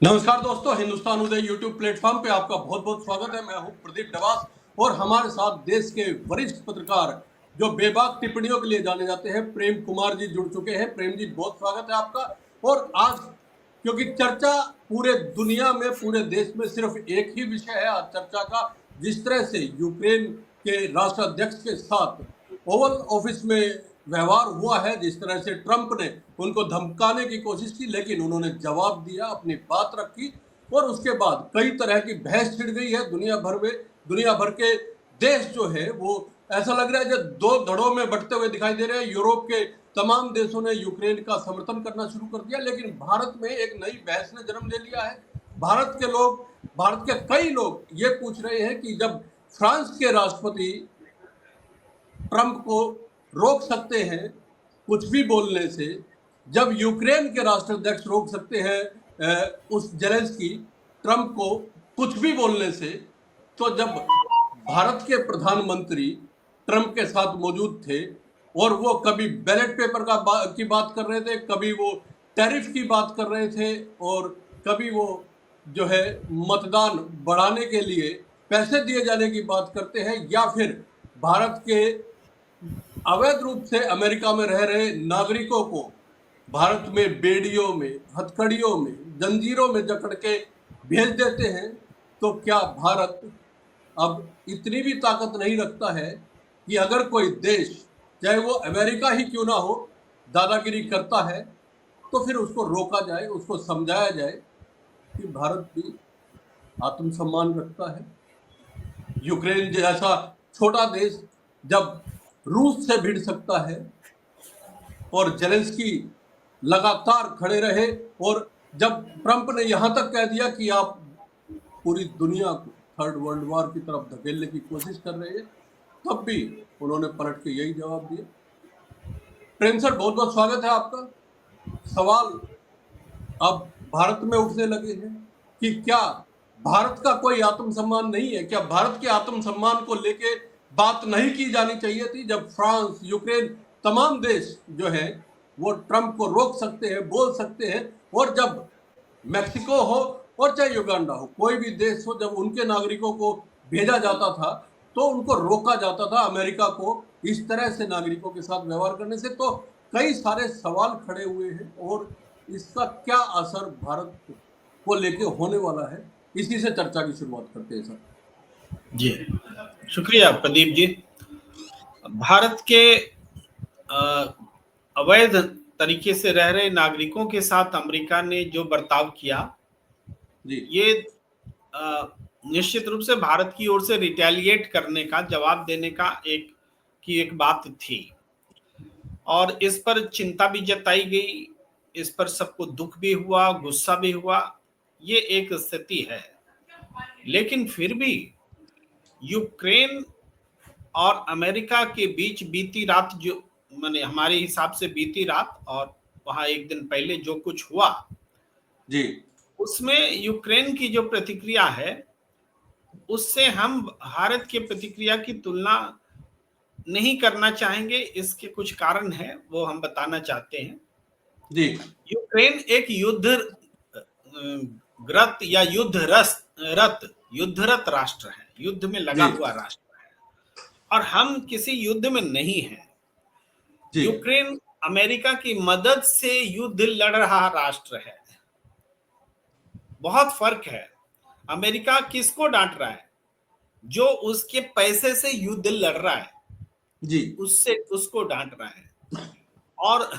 नमस्कार दोस्तों, हिंदुस्तान उदय YouTube platform पे आपका बहुत बहुत स्वागत है। मैं हूं प्रदीप डवास और हमारे साथ देश के वरिष्ठ पत्रकार जो बेबाक टिप्पणियों के लिए जाने जाते हैं, प्रेम कुमार जी जुड़ चुके हैं। प्रेम जी, बहुत स्वागत है आपका। और आज क्योंकि चर्चा पूरे दुनिया में, पूरे देश में सिर्फ एक ही विषय है आज चर्चा का, जिस तरह से यूक्रेन के राष्ट्राध्यक्ष के साथ ओवल ऑफिस में व्यवहार हुआ है, जिस तरह से ट्रंप ने उनको धमकाने की कोशिश की, लेकिन उन्होंने जवाब दिया, अपनी बात रखी और उसके बाद कई तरह की बहस छिड़ गई है दुनिया भर में। दुनिया भर के देश जो है वो ऐसा लग रहा है जब दो धड़ों में बंटते हुए दिखाई दे रहे हैं। यूरोप के तमाम देशों ने यूक्रेन का समर्थन करना शुरू कर दिया, लेकिन भारत में एक नई बहस ने जन्म ले लिया है। भारत के लोग, भारत के कई लोग ये पूछ रहे हैं कि जब फ्रांस के राष्ट्रपति ट्रंप को रोक सकते हैं कुछ भी बोलने से, जब यूक्रेन के राष्ट्राध्यक्ष रोक सकते हैं उस जेलेंस्की ट्रंप को कुछ भी बोलने से, तो जब भारत के प्रधानमंत्री ट्रंप के साथ मौजूद थे और वो कभी बैलेट पेपर की बात कर रहे थे, कभी वो टैरिफ की बात कर रहे थे और कभी वो जो है मतदान बढ़ाने के लिए पैसे दिए जाने की बात करते हैं, या फिर भारत के अवैध रूप से अमेरिका में रह रहे नागरिकों को भारत में बेड़ियों में, हथकड़ियों में, जंजीरों में जकड़ के भेज देते हैं, तो क्या भारत अब इतनी भी ताकत नहीं रखता है कि अगर कोई देश, चाहे वो अमेरिका ही क्यों ना हो, दादागिरी करता है तो फिर उसको रोका जाए, उसको समझाया जाए कि भारत भी आत्मसम्मान रखता है। यूक्रेन जैसा छोटा देश जब रूस से भिड़ सकता है और जेलेंस्की लगातार खड़े रहे, और जब ट्रंप ने यहां तक कह दिया कि आप पूरी दुनिया को थर्ड वर्ल्ड वॉर की तरफ धकेलने की कोशिश कर रहे हैं, तब भी उन्होंने पलट के यही जवाब दिया। प्रेम सर, बहुत बहुत स्वागत है आपका। सवाल अब भारत में उठने लगे हैं कि क्या भारत का कोई आत्मसम्मान नहीं है? क्या भारत के आत्मसम्मान को लेके बात नहीं की जानी चाहिए थी, जब फ्रांस, यूक्रेन, तमाम देश जो है वो ट्रंप को रोक सकते हैं, बोल सकते हैं, और जब मैक्सिको हो और चाहे युगांडा हो, कोई भी देश हो, जब उनके नागरिकों को भेजा जाता था तो उनको रोका जाता था अमेरिका को इस तरह से नागरिकों के साथ व्यवहार करने से। तो कई सारे सवाल खड़े हुए हैं और इसका क्या असर भारत को लेके होने वाला है, इसी से चर्चा की शुरुआत करते हैं सर। जी, शुक्रिया प्रदीप जी। भारत के अवैध तरीके से रह रहे नागरिकों के साथ अमेरिका ने जो बर्ताव किया, जी, ये निश्चित रूप से भारत की ओर से रिटेलिएट करने का, जवाब देने का एक बात थी, और इस पर चिंता भी जताई गई, इस पर सबको दुख भी हुआ, गुस्सा भी हुआ। ये एक स्थिति है, लेकिन फिर भी यूक्रेन और अमेरिका के बीच बीती रात, जो माने हमारे हिसाब से बीती रात और वहां एक दिन पहले जो कुछ हुआ, जी, उसमें यूक्रेन की जो प्रतिक्रिया है उससे हम भारत के प्रतिक्रिया की तुलना नहीं करना चाहेंगे। इसके कुछ कारण हैं, वो हम बताना चाहते हैं। जी, यूक्रेन एक ग्रत या युद्धरत राष्ट्र है, युद्ध में लगा जी, हुआ राष्ट्र है, और हम किसी युद्ध में नहीं हैं। जी, यूक्रेन अमेरिका की मदद से युद्ध लड़ रहा राष्ट्र है। बहुत फर्क है। अमेरिका किसको डांट रहा है? जो उसके पैसे से युद्ध लड़ रहा है, जी, उससे उसको डांट रहा है। और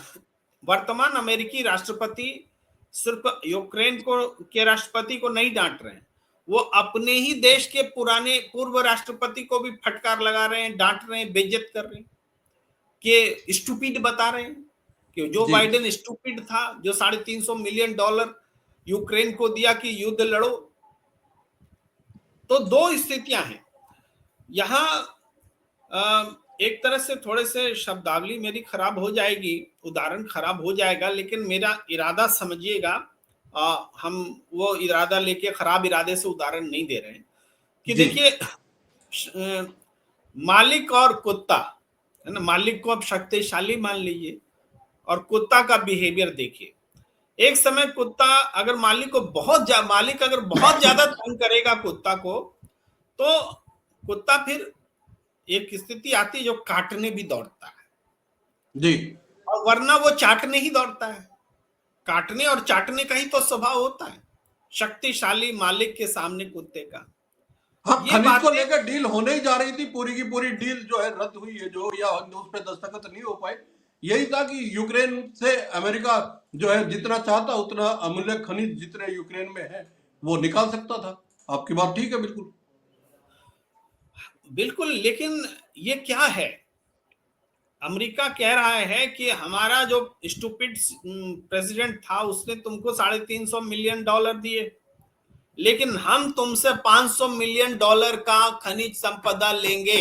वर्तमान अमेरिकी राष्ट्रपति सिर्फ यूक्रेन को के राष्ट्रपति को नहीं डांट रहे हैं, वो अपने ही देश के पुराने पूर्व राष्ट्रपति को भी फटकार लगा रहे हैं, डांट रहे हैं, बेइज्जत कर रहे हैं, कि स्टूपिड बता रहे हैं कि जो जी, बाइडेन स्टूपिड था, जो $350 मिलियन यूक्रेन को दिया कि युद्ध लड़ो। तो दो स्थितियां हैं यहां। एक तरह से थोड़े से शब्दावली मेरी खराब हो जाएगी, उदाहरण खराब हो जाएगा, लेकिन मेरा इरादा समझिएगा। हम वो इरादा लेके खराब इरादे से उदाहरण नहीं दे रहे हैं कि जी, देखिए, मालिक और कुत्ता है ना, मालिक को आप शक्तिशाली मान लीजिए और कुत्ता का बिहेवियर देखिए। एक समय कुत्ता अगर मालिक अगर बहुत ज्यादा तंग करेगा कुत्ता को, तो कुत्ता फिर एक स्थिति आती है जो काटने भी दौड़ता है, जी। और वरना वो चाटने ही दौड़ता है। काटने और चाटने का ही तो स्वभाव होता है शक्तिशाली मालिक के सामने कुत्ते का। हाँ, ये खनिज को बातें लेकर डील होने ही जा रही थी, पूरी की पूरी डील जो है रद्द हुई है, जो या उस पर दस्तखत नहीं हो पाए। यही था कि यूक्रेन से अमेरिका जो है जितना चाहता उतना अमूल्य खनिज जितने यूक्रेन में है वो निकाल सकता था। आपकी बात ठीक है बिल्कुल। बिल्कुल, लेकिन ये क्या है, अमेरिका कह रहा है कि हमारा जो स्टूपिड प्रेसिडेंट था उसने तुमको $350 मिलियन दिए, लेकिन हम तुमसे $500 मिलियन का खनिज संपदा लेंगे।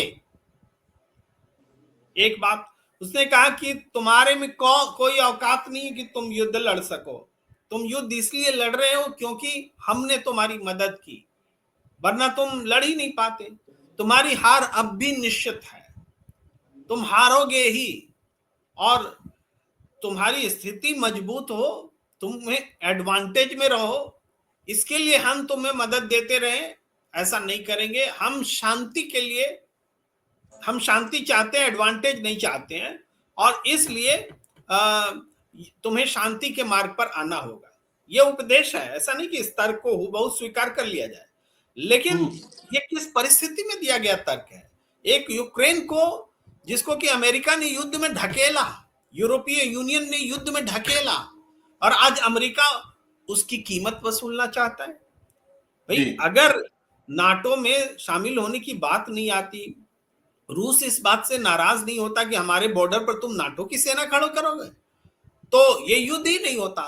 एक बात उसने कहा कि तुम्हारे में कोई औकात नहीं है कि तुम युद्ध लड़ सको। तुम युद्ध इसलिए लड़ रहे हो क्योंकि हमने तुम्हारी मदद की, वरना तुम लड़ ही नहीं पाते। तुम्हारी हार अब भी निश्चित है, तुम हारोगे ही, और तुम्हारी स्थिति मजबूत हो, तुम्हें एडवांटेज में रहो, इसके लिए हम तुम्हें मदद देते रहे, ऐसा नहीं करेंगे। हम शांति चाहते हैं, एडवांटेज नहीं चाहते हैं, और इसलिए तुम्हें शांति के मार्ग पर आना होगा। यह उपदेश है, ऐसा नहीं कि इस तर्क को बहुत स्वीकार कर लिया जाए, लेकिन ये किस परिस्थिति में दिया गया तर्क है। एक यूक्रेन को, जिसको कि अमेरिका ने युद्ध में ढकेला, यूरोपीय यूनियन ने युद्ध में ढकेला, और आज अमेरिका उसकी कीमत वसूलना चाहता है। भाई, अगर नाटो में शामिल होने की बात नहीं आती, रूस इस बात से नाराज नहीं होता कि हमारे बॉर्डर पर तुम नाटो की सेना खड़ो करोगे, तो ये युद्ध ही नहीं होता।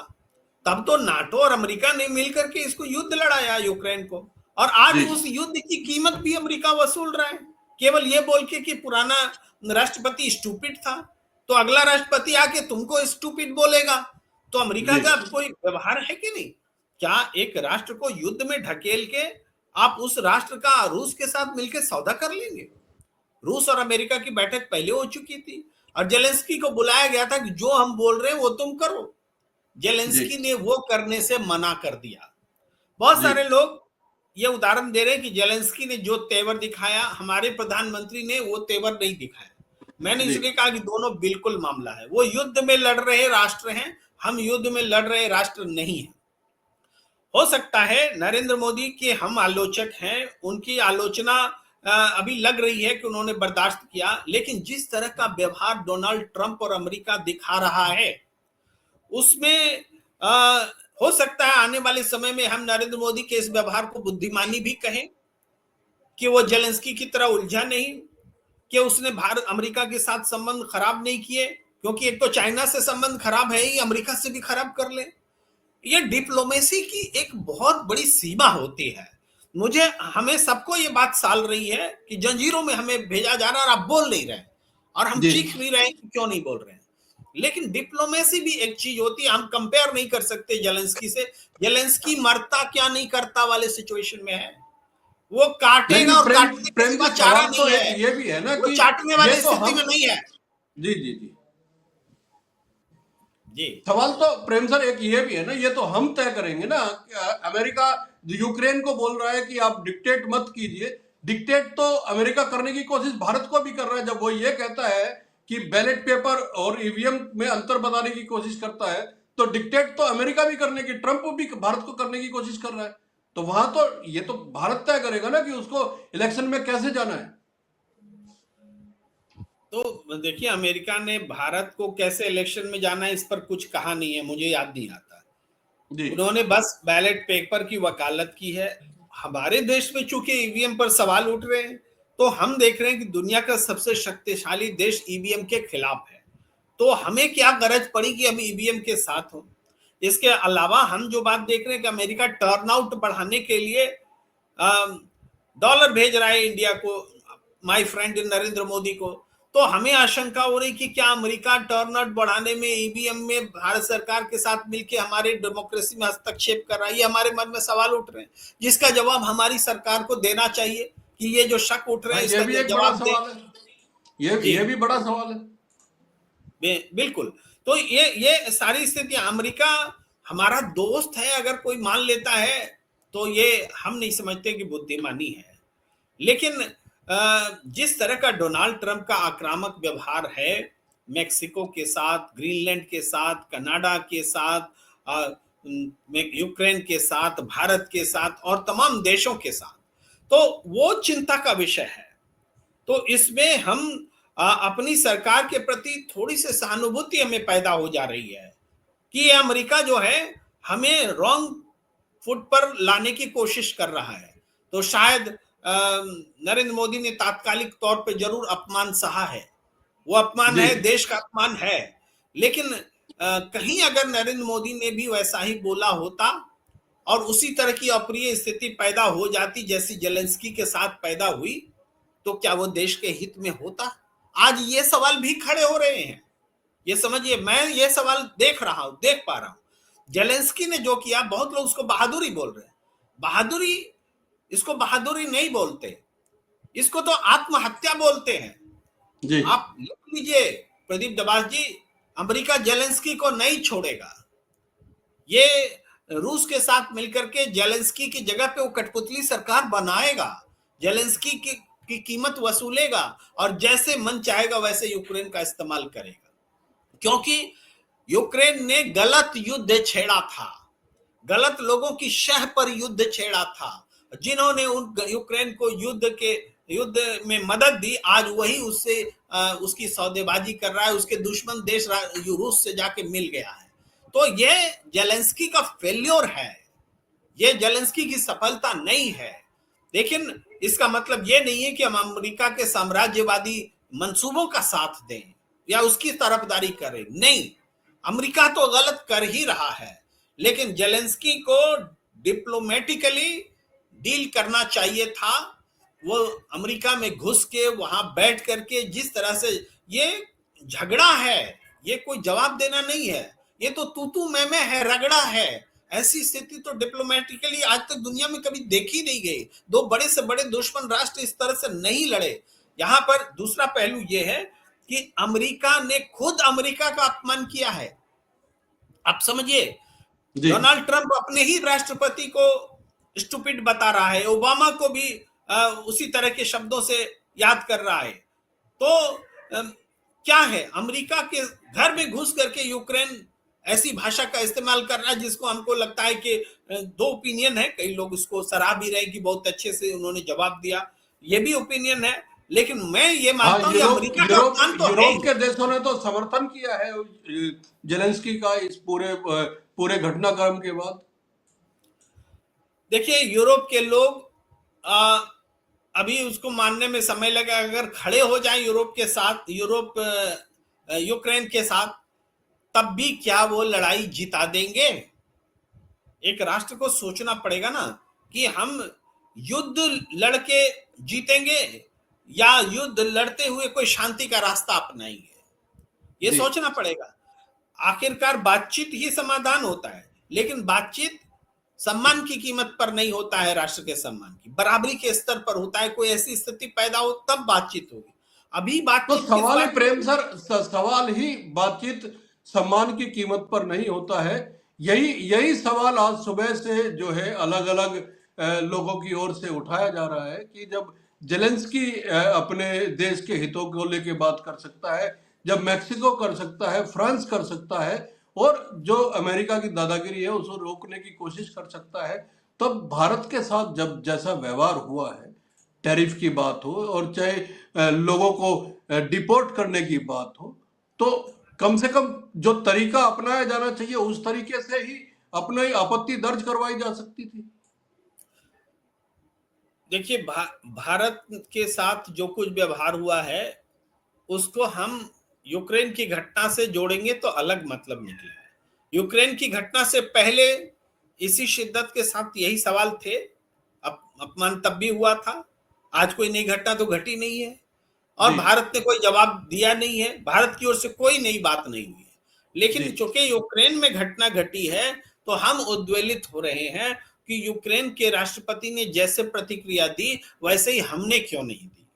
तब तो नाटो और अमेरिका ने मिलकर के इसको युद्ध लड़ाया यूक्रेन को, और आज उस युद्ध की कीमत भी अमेरिका वसूल रहा है, केवल ये बोल के कि पुराना राष्ट्रपति स्टूपिड था, तो अगला राष्ट्रपति आके तुमको स्टूपिड बोलेगा, तो अमेरिका का कोई व्यवहार है कि नहीं? क्या एक राष्ट्र को युद्ध में ढकेल के आप उस राष्ट्र का रूस के साथ मिलकर सौदा कर लेंगे? रूस और अमेरिका की बैठक पहले हो चुकी थी, और जेलेंस्की को बुलाया गया था कि जो हम बोल रहे हैं वो तुम करो। जेलेंस्की ने वो करने से मना कर दिया। बहुत सारे लोग ये उदाहरण दे रहे हैं कि जेलेंस्की ने जो तेवर दिखाया, हमारे प्रधानमंत्री ने वो तेवर नहीं दिखाया। मैंने इसलिए कहा कि दोनों बिल्कुल मामला है। वो युद्ध में लड़ रहे राष्ट्र हैं, हम युद्ध में लड़ रहे राष्ट्र नहीं है। हो सकता है नरेंद्र मोदी के हम आलोचक हैं, उनकी आलोचना अभी लग रही है कि उन्होंने बर्दाश्त किया, लेकिन जिस तरह का व्यवहार डोनाल्ड ट्रंप और अमेरिका दिखा रहा है, उसमें हो सकता है आने वाले समय में हम नरेंद्र मोदी के इस व्यवहार को बुद्धिमानी भी कहें, कि वो जेलेंस्की की तरह उलझा नहीं, कि उसने भारत अमेरिका के साथ संबंध खराब नहीं किए, क्योंकि एक तो चाइना से संबंध खराब है ही, अमेरिका से भी खराब कर ले। ये डिप्लोमेसी की एक बहुत बड़ी सीमा होती है। हमें सबको ये बात साल रही है कि जंजीरों में हमें भेजा जा रहा है और आप बोल नहीं रहे, और हम चीख नहीं रहे कि क्यों नहीं बोल रहे हैं। लेकिन डिप्लोमेसी भी एक चीज होती है, हम कंपेयर नहीं कर सकते जेलेंस्की से। जेलेंस्की मरता क्या नहीं करता वाले सिचुएशन में है, वो काटेगा और काटने के सिवा चारा नहीं है। ये भी है ना वो कि चाटने वाली स्थिति में नहीं है। जी जी जी जी, सवाल तो प्रेम सर एक ये भी है ना, ये तो हम तय करेंगे ना। अमेरिका यूक्रेन को बोल रहा है कि आप डिक्टेट मत कीजिए, डिक्टेट तो अमेरिका करने की कोशिश भारत को भी कर रहा है। जब वो ये कहता है कि बैलेट पेपर और ईवीएम में अंतर बताने की कोशिश करता है, तो डिक्टेट तो अमेरिका भी करने की, ट्रंप भी भारत को करने की कोशिश कर रहा है। तो वहां तो ये तो भारत तय करेगा ना कि उसको इलेक्शन में कैसे जाना है। तो देखिए, अमेरिका ने भारत को कैसे इलेक्शन में जाना है इस पर कुछ कहा नहीं है, मुझे याद नहीं आता। उन्होंने बस बैलेट पेपर की वकालत की है। हमारे देश में चूंकि ईवीएम पर सवाल उठ रहे हैं, तो हम देख रहे हैं कि दुनिया का सबसे शक्तिशाली देश ईवीएम के खिलाफ है, तो हमें क्या गरज पड़ी कि हम ईवीएम के साथ हों। इसके अलावा हम जो बात देख रहे हैं कि अमेरिका टर्नआउट बढ़ाने के लिए डॉलर भेज रहा है इंडिया को, माय फ्रेंड नरेंद्र मोदी को, तो हमें आशंका हो रही कि क्या अमेरिका टर्नआउट बढ़ाने में, ईवीएम में भारत सरकार के साथ मिलकर हमारे डेमोक्रेसी में हस्तक्षेप कर रहा है। ये हमारे मन में सवाल उठ रहे हैं, जिसका जवाब हमारी सरकार को देना चाहिए कि ये जो शक उठ रहे हैं इसका जवाब दें। ये भी बड़ा सवाल है। बिल्कुल। तो ये सारी स्थितियां, अमेरिका हमारा दोस्त है अगर कोई मान लेता है तो ये हम नहीं समझते कि बुद्धिमानी है। लेकिन जिस तरह का डोनाल्ड ट्रंप का आक्रामक व्यवहार है मेक्सिको के साथ, ग्रीनलैंड के साथ, कनाडा के साथ, यूक्रेन के साथ, भारत के साथ और तमाम देशों के साथ, तो वो चिंता का विषय है। तो इसमें हम अपनी सरकार के प्रति थोड़ी सी सहानुभूति हमें पैदा हो जा रही है कि ये अमेरिका जो है हमें रॉन्ग फुट पर लाने की कोशिश कर रहा है। तो शायद नरेंद्र मोदी ने तात्कालिक तौर पे जरूर अपमान सहा है, वो अपमान है, देश का अपमान है। लेकिन कहीं अगर नरेंद्र मोदी ने भी वैसा ही बोला होता और उसी तरह की अप्रिय स्थिति पैदा हो जाती जैसी जेलेंस्की के साथ पैदा हुई, तो क्या वो देश के हित में होता? आज ये सवाल भी खड़े हो रहे हैं। ये समझिए, मैं ये सवाल देख पा रहा हूं। जेलेंस्की ने जो किया, बहुत लोग उसको बहादुरी बोल रहे हैं। बहादुरी, इसको बहादुरी नहीं बोलते, इसको तो आत्महत्या बोलते हैं जी। आप लिख लीजिए प्रदीप डबास जी, अमेरिका जेलेंस्की को नहीं छोड़ेगा। ये रूस के साथ मिलकर के जेलेंस्की की जगह पे वो कठपुतली सरकार बनाएगा, जेलेंस्की की कीमत वसूलेगा और जैसे मन चाहेगा वैसे यूक्रेन का इस्तेमाल करेगा। क्योंकि यूक्रेन ने गलत युद्ध छेड़ा था, गलत लोगों की शह पर युद्ध छेड़ा था। जिन्होंने उन यूक्रेन को युद्ध में मदद दी, आज वही उससे उसकी सौदेबाजी कर रहा है, उसके दुश्मन देश रूस से जाके मिल गया है। तो ये जेलेंस्की का फेल्योर है, ये जेलेंस्की की सफलता नहीं है। लेकिन इसका मतलब ये नहीं है कि हम अमेरिका के साम्राज्यवादी मंसूबों का साथ दें या उसकी तरफदारी करें, नहीं। अमेरिका तो गलत कर ही रहा है, लेकिन जेलेंस्की को डिप्लोमेटिकली डील करना चाहिए था। वो अमेरिका में घुस के वहां बैठ करके जिस तरह से ये झगड़ा है, ये कोई जवाब देना नहीं है, ये तो तू मैं है, रगड़ा है। ऐसी स्थिति तो डिप्लोमेटिकली आज तक दुनिया में कभी देखी नहीं गई। दो बड़े से बड़े दुश्मन राष्ट्र इस तरह से नहीं लड़े। यहां पर दूसरा पहलू यह है कि अमेरिका ने खुद अमेरिका का अपमान किया है। आप समझिए, डोनाल्ड ट्रंप अपने ही राष्ट्रपति को स्टूपिड बता रहा है, ओबामा को भी उसी तरह के शब्दों से याद कर रहा है। तो क्या है, अमेरिका के घर में घुस करके यूक्रेन ऐसी भाषा का इस्तेमाल कर रहा है जिसको हमको लगता है कि दो ओपिनियन है, कई लोग उसको सराह भी रहे कि बहुत अच्छे से उन्होंने जवाब दिया, ये भी ओपिनियन है। लेकिन मैं ये मानता हूं अमेरिका का अपमान तो यूरोप के देशों ने तो समर्थन किया है जेलेंस्की का इस पूरे घटनाक्रम के बाद। देखिए, यूरोप के लोग अभी उसको मानने में समय लगा। अगर खड़े हो जाए यूरोप के साथ, यूक्रेन के साथ, तब भी क्या वो लड़ाई जिता देंगे? एक राष्ट्र को सोचना पड़ेगा ना कि हम युद्ध लड़के जीतेंगे या युद्ध लड़ते हुए कोई शांति का रास्ता अपनाएंगे, ये सोचना पड़ेगा। आखिरकार बातचीत ही समाधान होता है, लेकिन बातचीत सम्मान की कीमत पर नहीं होता है, राष्ट्र के सम्मान की बराबरी के स्तर पर होता है। कोई ऐसी स्थिति पैदा हो तब बातचीत होगी। अभी बातचीत तो सवाल ही प्रेम सर, सवाल ही बातचीत सम्मान की कीमत पर नहीं होता है। यही सवाल आज सुबह से जो है अलग अलग लोगों की ओर से उठाया जा रहा है कि जब जेलेंस्की अपने देश के हितों को लेके बात कर सकता है, जब मैक्सिको कर सकता है, फ्रांस कर सकता है और जो अमेरिका की दादागिरी है उसको रोकने की कोशिश कर सकता है, तब भारत के साथ जब जैसा व्यवहार हुआ है, टैरिफ की बात हो और चाहे लोगों को डिपोर्ट करने की बात हो, तो कम से कम जो तरीका अपनाया जाना चाहिए उस तरीके से ही अपनी आपत्ति दर्ज करवाई जा सकती थी। देखिए, भारत के साथ जो कुछ व्यवहार हुआ है उसको हम यूक्रेन की घटना से जोड़ेंगे तो अलग मतलब निकलेगा। यूक्रेन की घटना से पहले इसी शिद्दत के साथ यही सवाल थे, अपमान तब भी हुआ था। आज कोई नई घटना तो घटी नहीं है और भारत ने कोई जवाब दिया नहीं है, भारत की ओर से कोई नई बात नहीं हुई है। लेकिन चूंकि यूक्रेन में घटना घटी है तो हम उद्वेलित हो रहे हैं कि यूक्रेन के राष्ट्रपति ने जैसे प्रतिक्रिया दी वैसे ही हमने क्यों नहीं दी।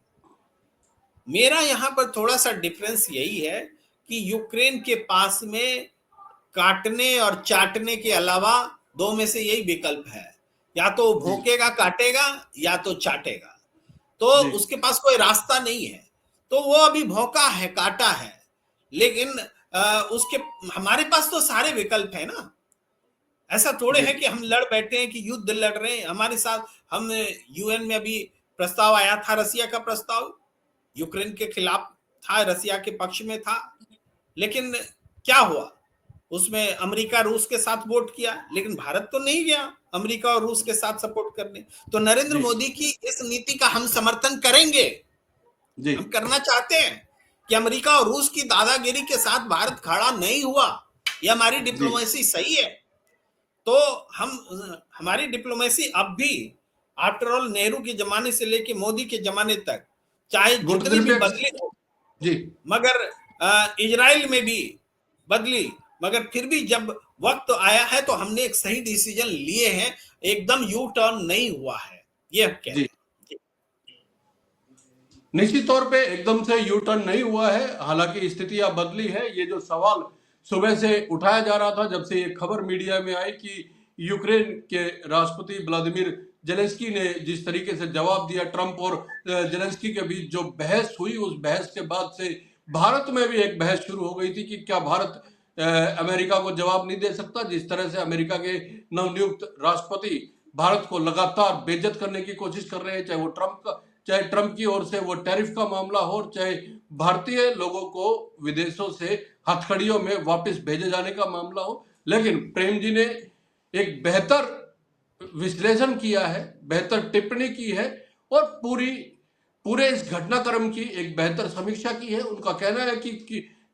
मेरा यहां पर थोड़ा सा डिफरेंस यही है कि यूक्रेन के पास में काटने और चाटने के अलावा दो में से यही विकल्प है, या तो भोंकेगा काटेगा या तो चाटेगा, तो उसके पास कोई रास्ता नहीं है। तो वो अभी भौंका है, काटा है, लेकिन उसके हमारे पास तो सारे विकल्प है ना। ऐसा थोड़े है कि हम लड़ बैठे हैं कि युद्ध लड़ रहे हैं हमारे साथ। हम यूएन में अभी प्रस्ताव आया था, रसिया का प्रस्ताव यूक्रेन के खिलाफ था, रसिया के पक्ष में था, लेकिन क्या हुआ, उसमें अमेरिका रूस के साथ वोट किया, लेकिन भारत तो नहीं गया अमेरिका और रूस के साथ सपोर्ट करने। तो नरेंद्र मोदी की इस नीति का हम समर्थन करेंगे। हम करना चाहते हैं कि अमेरिका और रूस की दादागिरी के साथ भारत खड़ा नहीं हुआ, ये हमारी डिप्लोमेसी सही है। तो हमारी डिप्लोमेसी अब भी आफ्टर ऑल नेहरू के जमाने से लेके मोदी के जमाने तक, चाहे जितनी भी बदली हो जी, मगर इजराइल में भी बदली, मगर फिर भी जब वक्त आया है तो हमने एक सही डिसीजन लिए हैं, एकदम यू टर्न नहीं हुआ है। ये कह रहे हैं। निश्चित तौर पे एकदम से यू टर्न नहीं हुआ है, हालांकि स्थितियां बदली है। ये जो सवाल सुबह से उठाया जा रहा था, जब से ये खबर मीडिया में आई कि यूक्रेन के राष्ट्रपति व्लादिमीर जेलेंस्की ने जिस तरीके से जवाब दिया, ट्रंप और जेलेंस्की के बीच जो बहस हुई, उस बहस के बाद से भारत में भी एक बहस शुरू हो गई थी कि क्या भारत अमेरिका को जवाब नहीं दे सकता। जिस तरह से अमेरिका के नवनियुक्त राष्ट्रपति भारत को लगातार बेइज्जत करने की कोशिश कर रहे हैं, चाहे ट्रंप की ओर से वो टैरिफ का मामला हो, चाहे भारतीय लोगों को विदेशों से हथकड़ियों में वापस भेजे जाने का मामला हो। लेकिन प्रेम जी ने एक बेहतर विश्लेषण किया है, बेहतर टिप्पणी की है और पूरे इस घटनाक्रम की एक बेहतर समीक्षा की है। उनका कहना है कि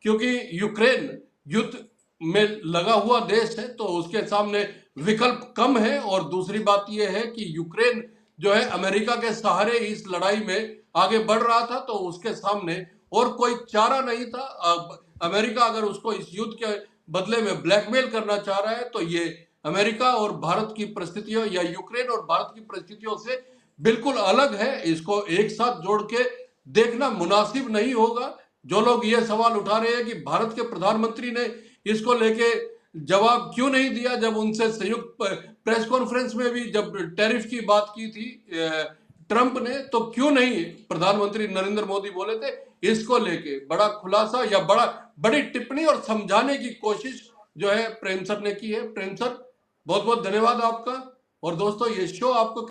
क्योंकि यूक्रेन युद्ध में लगा हुआ देश है तो उसके सामने विकल्प कम है, और दूसरी बात यह है कि यूक्रेन जो है अमेरिका के सहारे इस लड़ाई में आगे बढ़ रहा था, तो उसके सामने और कोई चारा नहीं था। अमेरिका अगर उसको इस युद्ध के बदले में ब्लैकमेल करना चाह रहा है तो ये अमेरिका और भारत की परिस्थितियों या यूक्रेन और भारत की परिस्थितियों से बिल्कुल अलग है। इसको एक साथ जोड़ के देखना मुनासिब नहीं होगा। जो लोग ये सवाल उठा रहे हैं कि भारत के प्रधानमंत्री ने इसको लेके जवाब क्यों नहीं दिया, जब उनसे संयुक्त प्रेस कॉन्फ्रेंस में भी जब टैरिफ की बात की थी ट्रंप ने, तो क्यों नहीं प्रधानमंत्री नरेंद्र मोदी बोले थे, इसको लेके बड़ा खुलासा या बड़ी टिप्पणी और समझाने की कोशिश जो है प्रेम सर ने की है। प्रेम सर, बहुत बहुत धन्यवाद आपका। और दोस्तों, ये शो आपको